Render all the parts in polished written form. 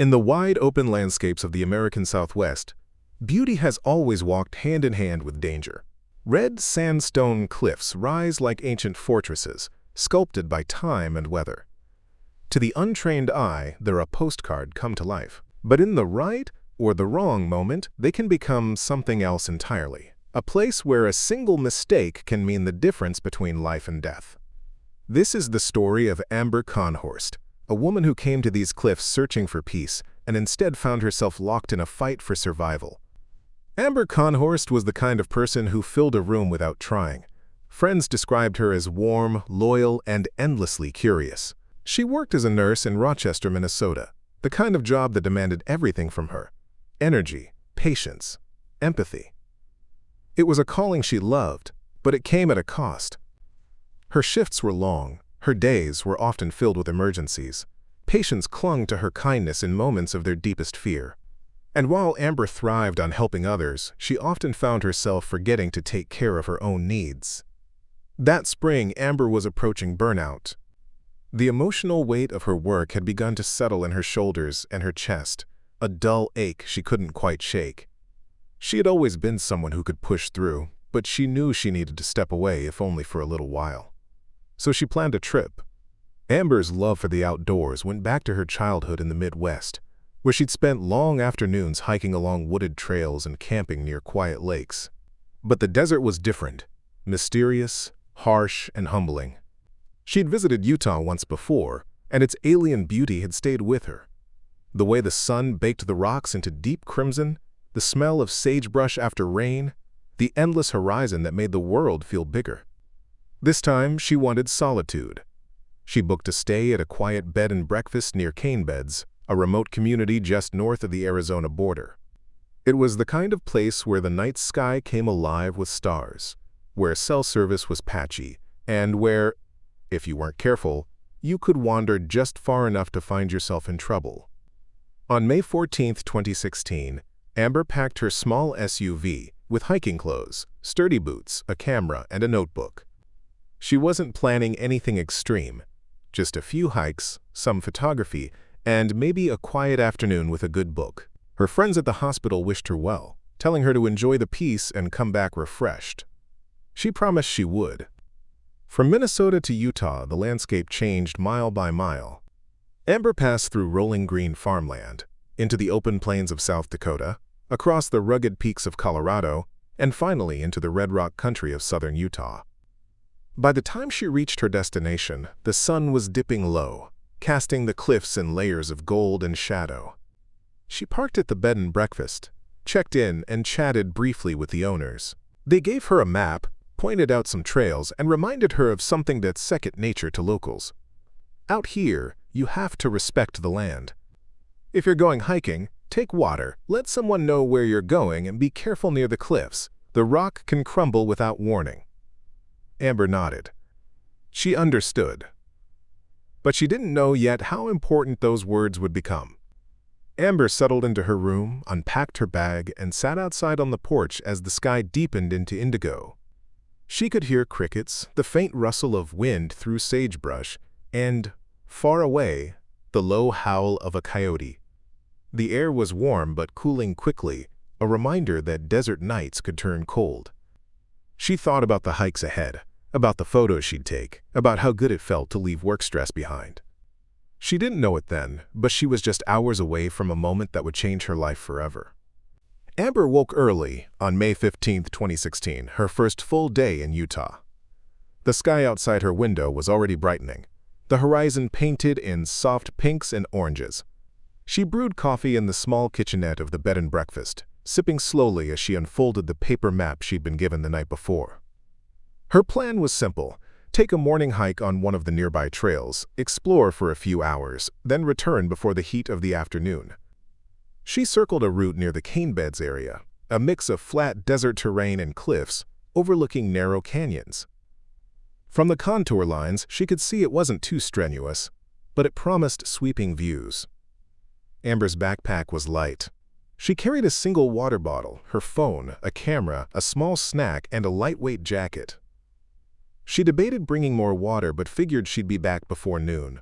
In the wide open landscapes of the American Southwest, beauty has always walked hand in hand with danger. Red sandstone cliffs rise like ancient fortresses, sculpted by time and weather. To the untrained eye, they're a postcard come to life. But in the right or the wrong moment, they can become something else entirely. A place where a single mistake can mean the difference between life and death. This is the story of Amber Kohnhorst, a woman who came to these cliffs searching for peace and instead found herself locked in a fight for survival. Amber Kohnhorst was the kind of person who filled a room without trying. Friends described her as warm, loyal, and endlessly curious. She worked as a nurse in Rochester, Minnesota, the kind of job that demanded everything from her: energy, patience, empathy. It was a calling she loved, but it came at a cost. Her shifts were long, her days were often filled with emergencies. Patients clung to her kindness in moments of their deepest fear. And while Amber thrived on helping others, she often found herself forgetting to take care of her own needs. That spring, Amber was approaching burnout. The emotional weight of her work had begun to settle in her shoulders and her chest, a dull ache she couldn't quite shake. She had always been someone who could push through, but she knew she needed to step away if only for a little while. So she planned a trip. Amber's love for the outdoors went back to her childhood in the Midwest, where she'd spent long afternoons hiking along wooded trails and camping near quiet lakes. But the desert was different, mysterious, harsh, and humbling. She'd visited Utah once before, and its alien beauty had stayed with her. The way the sun baked the rocks into deep crimson, the smell of sagebrush after rain, the endless horizon that made the world feel bigger. This time, she wanted solitude. She booked a stay at a quiet bed and breakfast near Cane Beds, a remote community just north of the Arizona border. It was the kind of place where the night sky came alive with stars, where cell service was patchy, and where, if you weren't careful, you could wander just far enough to find yourself in trouble. On May 14, 2016, Amber packed her small SUV with hiking clothes, sturdy boots, a camera, and a notebook. She wasn't planning anything extreme, just a few hikes, some photography, and maybe a quiet afternoon with a good book. Her friends at the hospital wished her well, telling her to enjoy the peace and come back refreshed. She promised she would. From Minnesota to Utah, the landscape changed mile by mile. Amber passed through rolling green farmland, into the open plains of South Dakota, across the rugged peaks of Colorado, and finally into the red rock country of southern Utah. By the time she reached her destination, the sun was dipping low, casting the cliffs in layers of gold and shadow. She parked at the bed and breakfast, checked in, and chatted briefly with the owners. They gave her a map, pointed out some trails, and reminded her of something that's second nature to locals. Out here, you have to respect the land. If you're going hiking, take water, let someone know where you're going, and be careful near the cliffs. The rock can crumble without warning. Amber nodded. She understood. But she didn't know yet how important those words would become. Amber settled into her room, unpacked her bag, and sat outside on the porch as the sky deepened into indigo. She could hear crickets, the faint rustle of wind through sagebrush, and, far away, the low howl of a coyote. The air was warm but cooling quickly, a reminder that desert nights could turn cold. She thought about the hikes ahead, about the photos she'd take, about how good it felt to leave work stress behind. She didn't know it then, but she was just hours away from a moment that would change her life forever. Amber woke early on May 15, 2016, her first full day in Utah. The sky outside her window was already brightening, the horizon painted in soft pinks and oranges. She brewed coffee in the small kitchenette of the bed and breakfast, sipping slowly as she unfolded the paper map she'd been given the night before. Her plan was simple: take a morning hike on one of the nearby trails, explore for a few hours, then return before the heat of the afternoon. She circled a route near the Cane Beds area, a mix of flat desert terrain and cliffs, overlooking narrow canyons. From the contour lines, she could see it wasn't too strenuous, but it promised sweeping views. Amber's backpack was light. She carried a single water bottle, her phone, a camera, a small snack, and a lightweight jacket. She debated bringing more water but figured she'd be back before noon.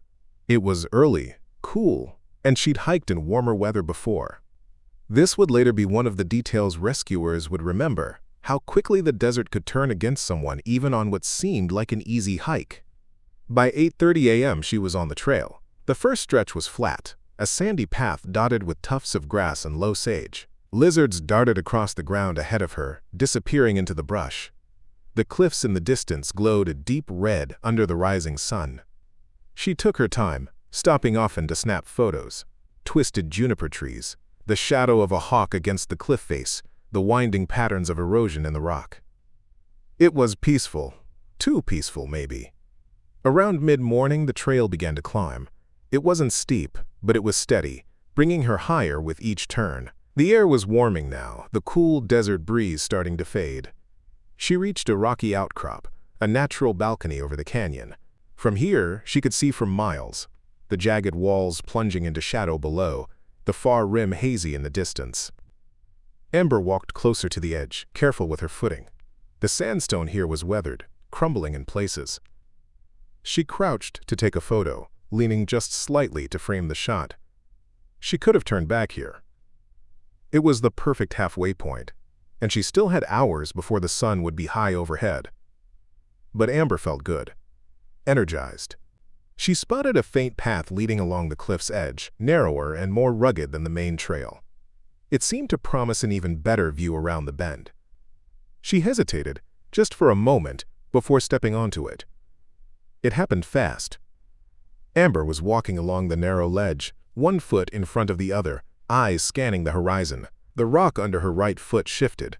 It was early, cool, and she'd hiked in warmer weather before. This would later be one of the details rescuers would remember, how quickly the desert could turn against someone even on what seemed like an easy hike. By 8:30 a.m. she was on the trail. The first stretch was flat, a sandy path dotted with tufts of grass and low sage. Lizards darted across the ground ahead of her, disappearing into the brush. The cliffs in the distance glowed a deep red under the rising sun. She took her time, stopping often to snap photos. Twisted juniper trees, the shadow of a hawk against the cliff face, the winding patterns of erosion in the rock. It was peaceful, too peaceful maybe. Around mid-morning the trail began to climb. It wasn't steep, but it was steady, bringing her higher with each turn. The air was warming now, the cool desert breeze starting to fade. She reached a rocky outcrop, a natural balcony over the canyon. From here, she could see for miles, the jagged walls plunging into shadow below, the far rim hazy in the distance. Amber walked closer to the edge, careful with her footing. The sandstone here was weathered, crumbling in places. She crouched to take a photo, leaning just slightly to frame the shot. She could have turned back here. It was the perfect halfway point, and she still had hours before the sun would be high overhead. But Amber felt good, energized. She spotted a faint path leading along the cliff's edge, narrower and more rugged than the main trail. It seemed to promise an even better view around the bend. She hesitated, just for a moment, before stepping onto it. It happened fast. Amber was walking along the narrow ledge, one foot in front of the other, eyes scanning the horizon. The rock under her right foot shifted.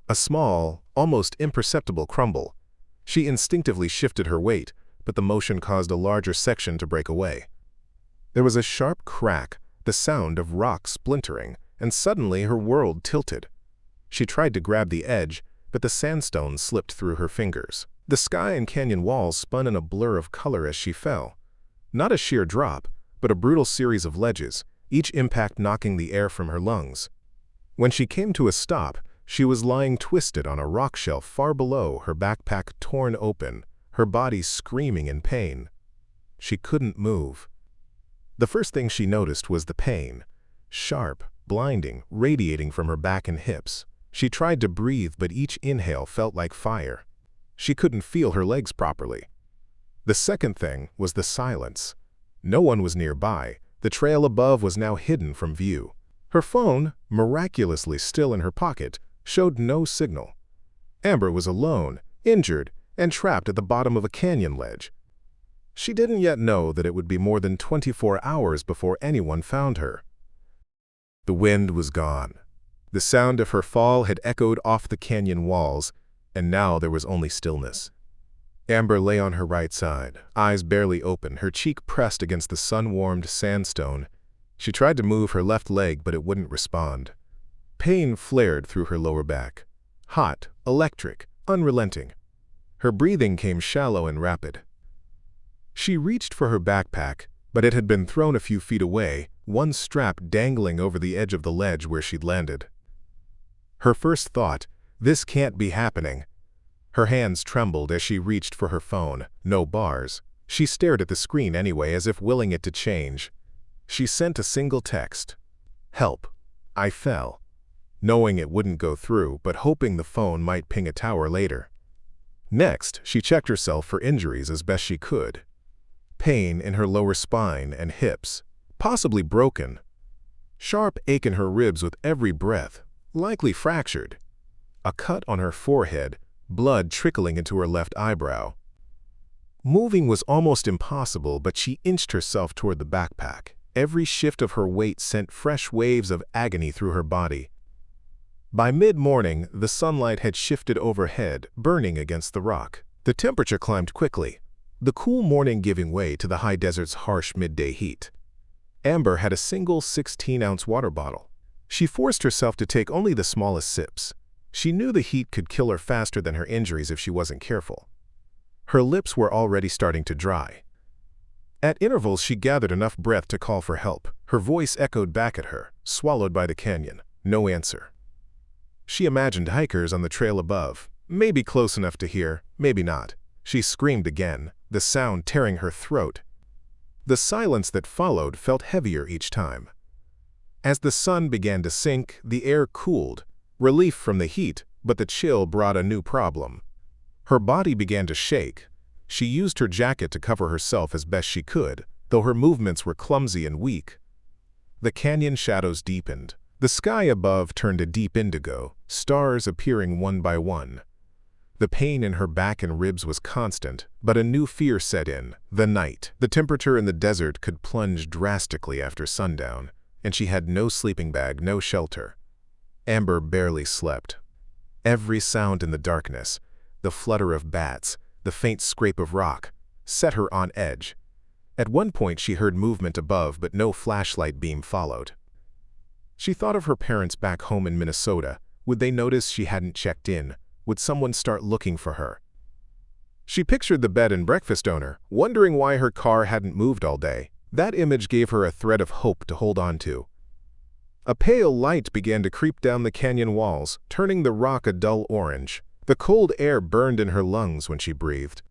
A small, almost imperceptible crumble. She instinctively shifted her weight, but the motion caused a larger section to break away. There was a sharp crack, the sound of rock splintering, and suddenly her world tilted. She tried to grab the edge, but the sandstone slipped through her fingers. The sky and canyon walls spun in a blur of color as she fell. Not a sheer drop, but a brutal series of ledges, each impact knocking the air from her lungs. When she came to a stop, she was lying twisted on a rock shelf far below, her backpack torn open, her body screaming in pain. She couldn't move. The first thing she noticed was the pain, sharp, blinding, radiating from her back and hips. She tried to breathe, but each inhale felt like fire. She couldn't feel her legs properly. The second thing was the silence. No one was nearby. The trail above was now hidden from view. Her phone, miraculously still in her pocket, showed no signal. Amber was alone, injured, and trapped at the bottom of a canyon ledge. She didn't yet know that it would be more than 24 hours before anyone found her. The wind was gone. The sound of her fall had echoed off the canyon walls, and now there was only stillness. Amber lay on her right side, eyes barely open, her cheek pressed against the sun-warmed sandstone. She tried to move her left leg, but it wouldn't respond. Pain flared through her lower back. Hot, electric, unrelenting. Her breathing came shallow and rapid. She reached for her backpack, but it had been thrown a few feet away, one strap dangling over the edge of the ledge where she'd landed. Her first thought, this can't be happening. Her hands trembled as she reached for her phone. No bars. She stared at the screen anyway, as if willing it to change. She sent a single text. "Help. I fell." Knowing it wouldn't go through, but hoping the phone might ping a tower later. Next, she checked herself for injuries as best she could. Pain in her lower spine and hips, possibly broken. Sharp ache in her ribs with every breath, likely fractured. A cut on her forehead, blood trickling into her left eyebrow. Moving was almost impossible, but she inched herself toward the backpack. Every shift of her weight sent fresh waves of agony through her body. By mid-morning, the sunlight had shifted overhead, burning against the rock. The temperature climbed quickly, the cool morning giving way to the high desert's harsh midday heat. Amber had a single 16-ounce water bottle. She forced herself to take only the smallest sips. She knew the heat could kill her faster than her injuries if she wasn't careful. Her lips were already starting to dry. At intervals, she gathered enough breath to call for help. Her voice echoed back at her, swallowed by the canyon. No answer. She imagined hikers on the trail above, maybe close enough to hear, maybe not. She screamed again, the sound tearing her throat. The silence that followed felt heavier each time. As the sun began to sink, the air cooled, relief from the heat, but the chill brought a new problem. Her body began to shake. She used her jacket to cover herself as best she could, though her movements were clumsy and weak. The canyon shadows deepened. The sky above turned a deep indigo, stars appearing one by one. The pain in her back and ribs was constant, but a new fear set in: the night. The temperature in the desert could plunge drastically after sundown, and she had no sleeping bag, no shelter. Amber barely slept. Every sound in the darkness, the flutter of bats, the faint scrape of rock, set her on edge. At one point she heard movement above, but no flashlight beam followed. She thought of her parents back home in Minnesota. Would they notice she hadn't checked in? Would someone start looking for her? She pictured the bed and breakfast owner, wondering why her car hadn't moved all day. That image gave her a thread of hope to hold on to. A pale light began to creep down the canyon walls, turning the rock a dull orange. The cold air burned in her lungs when she breathed.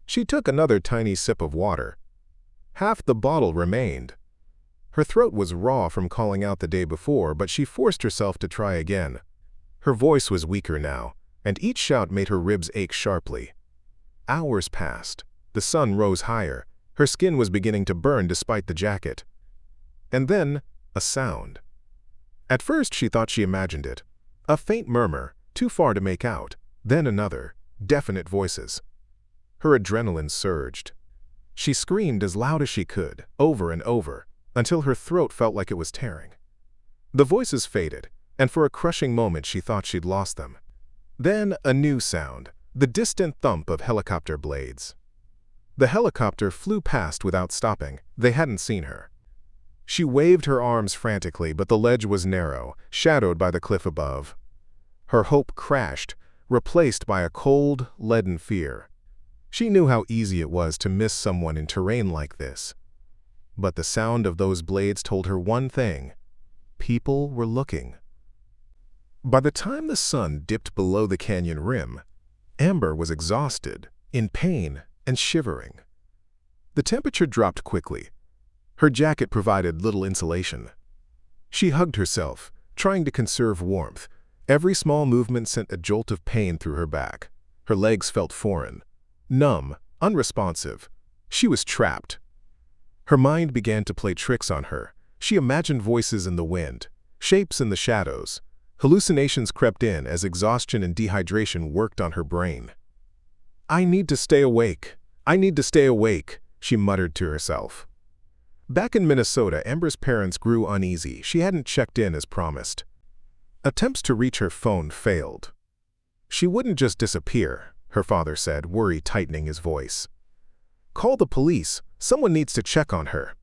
She took another tiny sip of water. Half the bottle remained. Her throat was raw from calling out the day before, but she forced herself to try again. Her voice was weaker now, and each shout made her ribs ache sharply. Hours passed. The sun rose higher. Her skin was beginning to burn despite the jacket. And then, a sound. At first she thought she imagined it. A faint murmur, too far to make out. Then another, definite voices. Her adrenaline surged. She screamed as loud as she could, over and over, until her throat felt like it was tearing. The voices faded, and for a crushing moment she thought she'd lost them. Then a new sound, the distant thump of helicopter blades. The helicopter flew past without stopping. They hadn't seen her. She waved her arms frantically, but the ledge was narrow, shadowed by the cliff above. Her hope crashed, replaced by a cold, leaden fear. She knew how easy it was to miss someone in terrain like this. But the sound of those blades told her one thing: people were looking. By the time the sun dipped below the canyon rim, Amber was exhausted, in pain, and shivering. The temperature dropped quickly. Her jacket provided little insulation. She hugged herself, trying to conserve warmth. Every small movement sent a jolt of pain through her back. Her legs felt foreign, numb, unresponsive. She was trapped. Her mind began to play tricks on her. She imagined voices in the wind, shapes in the shadows. Hallucinations crept in as exhaustion and dehydration worked on her brain. "I need to stay awake. I need to stay awake," she muttered to herself. Back in Minnesota, Amber's parents grew uneasy. She hadn't checked in as promised. Attempts to reach her phone failed. "She wouldn't just disappear," her father said, worry tightening his voice. "Call the police. Someone needs to check on her."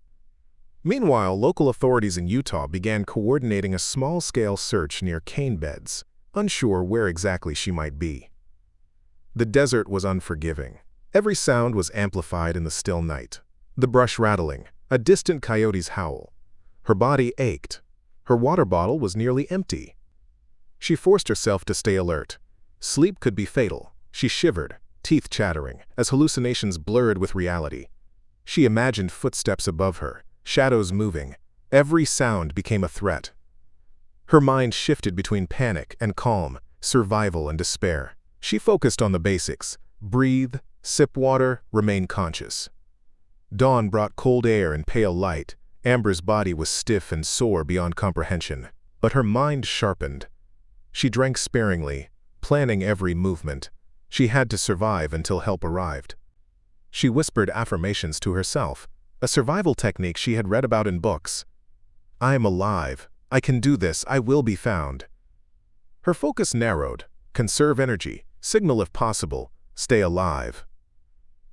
Meanwhile, local authorities in Utah began coordinating a small-scale search near cane beds, unsure where exactly she might be. The desert was unforgiving. Every sound was amplified in the still night. The brush rattling, a distant coyote's howl. Her body ached. Her water bottle was nearly empty. She forced herself to stay alert. Sleep could be fatal. She shivered, teeth chattering, as hallucinations blurred with reality. She imagined footsteps above her, shadows moving. Every sound became a threat. Her mind shifted between panic and calm, survival and despair. She focused on the basics: breathe, sip water, remain conscious. Dawn brought cold air and pale light. Amber's body was stiff and sore beyond comprehension, but her mind sharpened. She drank sparingly, planning every movement. She had to survive until help arrived. She whispered affirmations to herself, a survival technique she had read about in books. "I am alive. I can do this. I will be found." Her focus narrowed. Conserve energy. Signal if possible. Stay alive.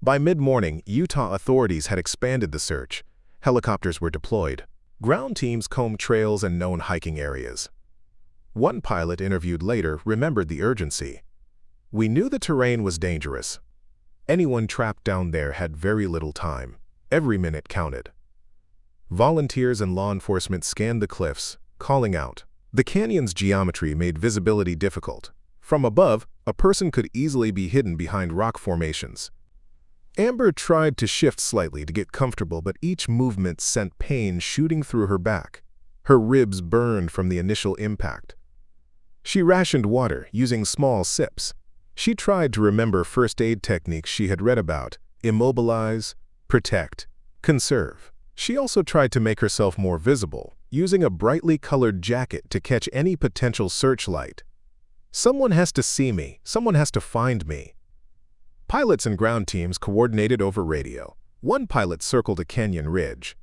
By mid-morning, Utah authorities had expanded the search. Helicopters were deployed. Ground teams combed trails and known hiking areas. One pilot interviewed later remembered the urgency. "We knew the terrain was dangerous. Anyone trapped down there had very little time. Every minute counted." Volunteers and law enforcement scanned the cliffs, calling out. The canyon's geometry made visibility difficult. From above, a person could easily be hidden behind rock formations. Amber tried to shift slightly to get comfortable, but each movement sent pain shooting through her back. Her ribs burned from the initial impact. She rationed water, using small sips. She tried to remember first aid techniques she had read about: immobilize, protect, conserve. She also tried to make herself more visible, using a brightly colored jacket to catch any potential searchlight. "Someone has to see me. Someone has to find me." Pilots and ground teams coordinated over radio. One pilot circled a canyon ridge.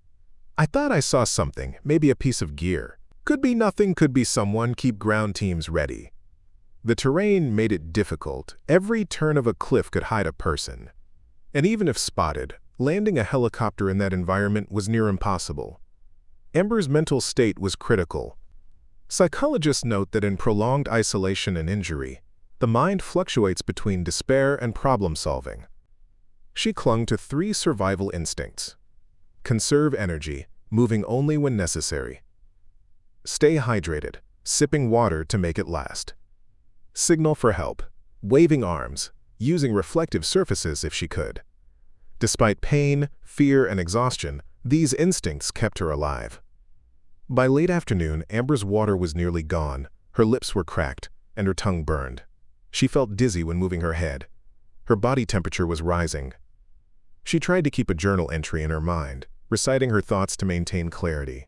"I thought I saw something, maybe a piece of gear. Could be nothing, could be someone. Keep ground teams ready." The terrain made it difficult. Every turn of a cliff could hide a person. And even if spotted, landing a helicopter in that environment was near impossible. Amber's mental state was critical. Psychologists note that in prolonged isolation and injury, the mind fluctuates between despair and problem-solving. She clung to 3 survival instincts: conserve energy, moving only when necessary; stay hydrated, sipping water to make it last; signal for help, waving arms, using reflective surfaces if she could. Despite pain, fear, and exhaustion, these instincts kept her alive. By late afternoon, Amber's water was nearly gone, her lips were cracked, and her tongue burned. She felt dizzy when moving her head. Her body temperature was rising. She tried to keep a journal entry in her mind, reciting her thoughts to maintain clarity.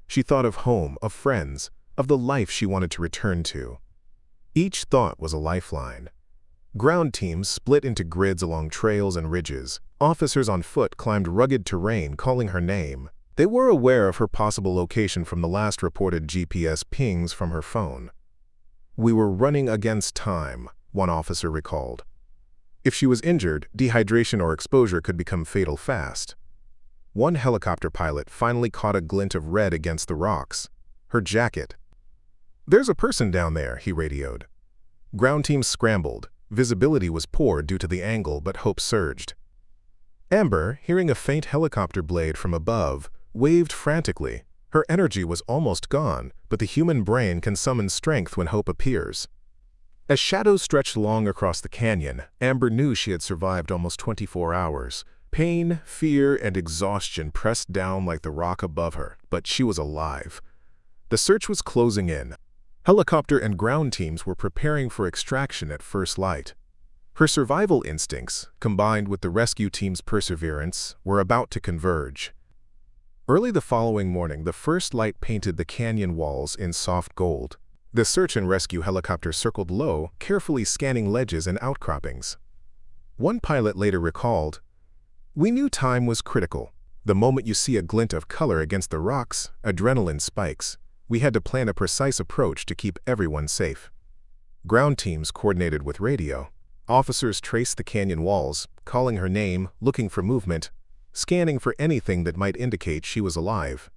She thought of home, of friends, of the life she wanted to return to. Each thought was a lifeline. Ground teams split into grids along trails and ridges. Officers on foot climbed rugged terrain, calling her name. They were aware of her possible location from the last reported GPS pings from her phone. "We were running against time," one officer recalled. If she was injured, dehydration or exposure could become fatal fast. One helicopter pilot finally caught a glint of red against the rocks. Her jacket. "There's a person down there," he radioed. Ground teams scrambled. Visibility was poor due to the angle, but hope surged. Amber, hearing a faint helicopter blade from above, waved frantically. Her energy was almost gone, but the human brain can summon strength when hope appears. As shadows stretched long across the canyon, Amber knew she had survived almost 24 hours. Pain, fear, and exhaustion pressed down like the rock above her, but she was alive. The search was closing in. Helicopter and ground teams were preparing for extraction at first light. Her survival instincts, combined with the rescue team's perseverance, were about to converge. Early the following morning, the first light painted the canyon walls in soft gold. The search and rescue helicopter circled low, carefully scanning ledges and outcroppings. One pilot later recalled, "We knew time was critical. The moment you see a glint of color against the rocks, adrenaline spikes. We had to plan a precise approach to keep everyone safe." Ground teams coordinated with radio. Officers traced the canyon walls, calling her name, looking for movement, scanning for anything that might indicate she was alive.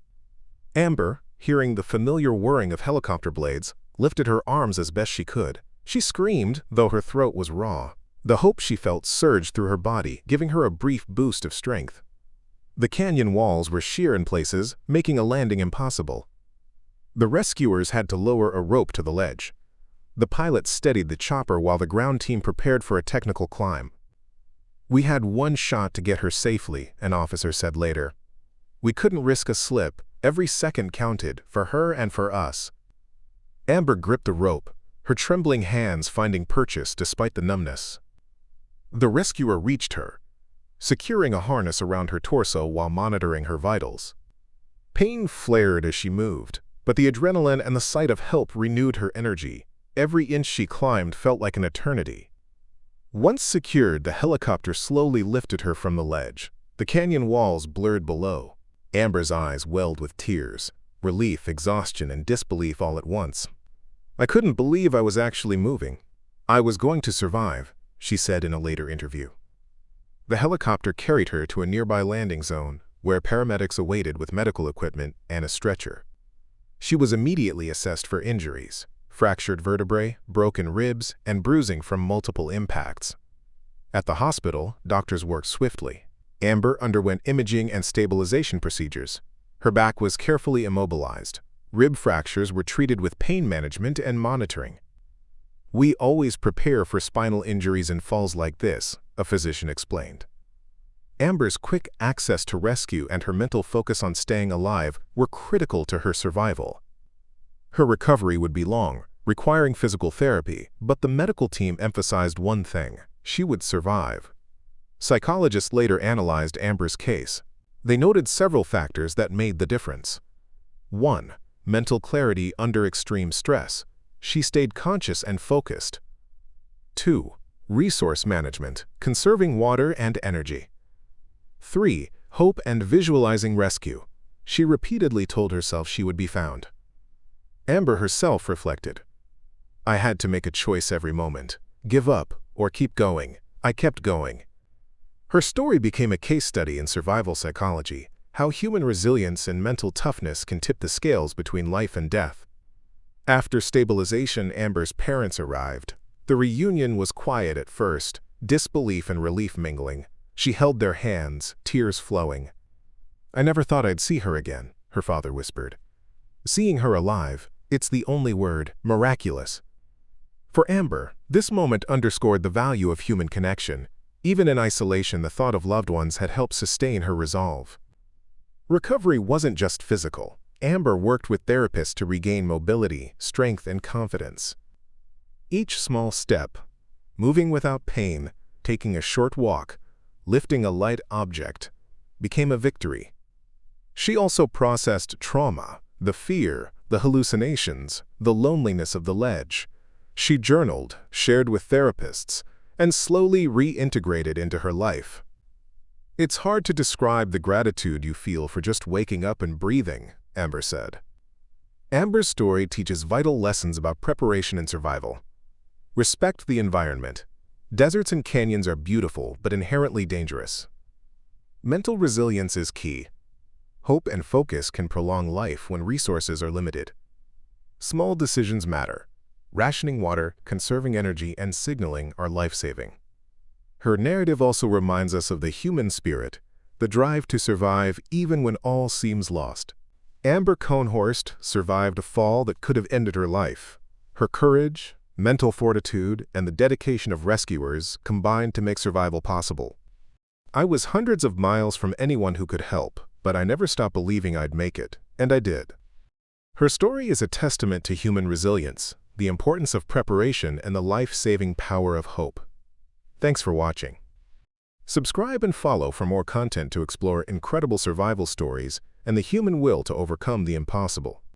Amber, hearing the familiar whirring of helicopter blades, lifted her arms as best she could. She screamed, though her throat was raw. The hope she felt surged through her body, giving her a brief boost of strength. The canyon walls were sheer in places, making a landing impossible. The rescuers had to lower a rope to the ledge. The pilot steadied the chopper while the ground team prepared for a technical climb. "We had one shot to get her safely," an officer said later. "We couldn't risk a slip. Every second counted, for her and for us." Amber gripped the rope, her trembling hands finding purchase despite the numbness. The rescuer reached her, securing a harness around her torso while monitoring her vitals. Pain flared as she moved, but the adrenaline and the sight of help renewed her energy. Every inch she climbed felt like an eternity. Once secured, the helicopter slowly lifted her from the ledge. The canyon walls blurred below. Amber's eyes welled with tears, relief, exhaustion, and disbelief all at once. "I couldn't believe I was actually moving. I was going to survive," she said in a later interview. The helicopter carried her to a nearby landing zone, where paramedics awaited with medical equipment and a stretcher. She was immediately assessed for injuries: fractured vertebrae, broken ribs, and bruising from multiple impacts. At the hospital, doctors worked swiftly. Amber underwent imaging and stabilization procedures. Her back was carefully immobilized. Rib fractures were treated with pain management and monitoring. "We always prepare for spinal injuries and falls like this," a physician explained. Amber's quick access to rescue and her mental focus on staying alive were critical to her survival. Her recovery would be long, requiring physical therapy, but the medical team emphasized one thing: she would survive. Psychologists later analyzed Amber's case. They noted several factors that made the difference. 1. Mental clarity under extreme stress. She stayed conscious and focused. 2. Resource management, conserving water and energy. 3. Hope and visualizing rescue. She repeatedly told herself she would be found. Amber herself reflected, "I had to make a choice every moment. Give up or keep going. I kept going." Her story became a case study in survival psychology, how human resilience and mental toughness can tip the scales between life and death. After stabilization, Amber's parents arrived. The reunion was quiet at first, disbelief and relief mingling. She held their hands, tears flowing. "I never thought I'd see her again," her father whispered. "Seeing her alive, it's the only word, miraculous." For Amber, this moment underscored the value of human connection. Even in isolation, the thought of loved ones had helped sustain her resolve. Recovery wasn't just physical. Amber worked with therapists to regain mobility, strength, and confidence. Each small step, moving without pain, taking a short walk, lifting a light object, became a victory. She also processed trauma, the fear, the hallucinations, the loneliness of the ledge. She journaled, shared with therapists, and slowly reintegrated into her life. "It's hard to describe the gratitude you feel for just waking up and breathing," Amber said. Amber's story teaches vital lessons about preparation and survival. Respect the environment. Deserts and canyons are beautiful but inherently dangerous. Mental resilience is key. Hope and focus can prolong life when resources are limited. Small decisions matter. Rationing water, conserving energy, and signaling are life-saving. Her narrative also reminds us of the human spirit, the drive to survive even when all seems lost. Amber Kohnhorst survived a fall that could have ended her life. Her courage, mental fortitude, and the dedication of rescuers combined to make survival possible. "I was hundreds of miles from anyone who could help, but I never stopped believing I'd make it, and I did." Her story is a testament to human resilience, the importance of preparation, and the life-saving power of hope. Thanks for watching. Subscribe and follow for more content to explore incredible survival stories and the human will to overcome the impossible.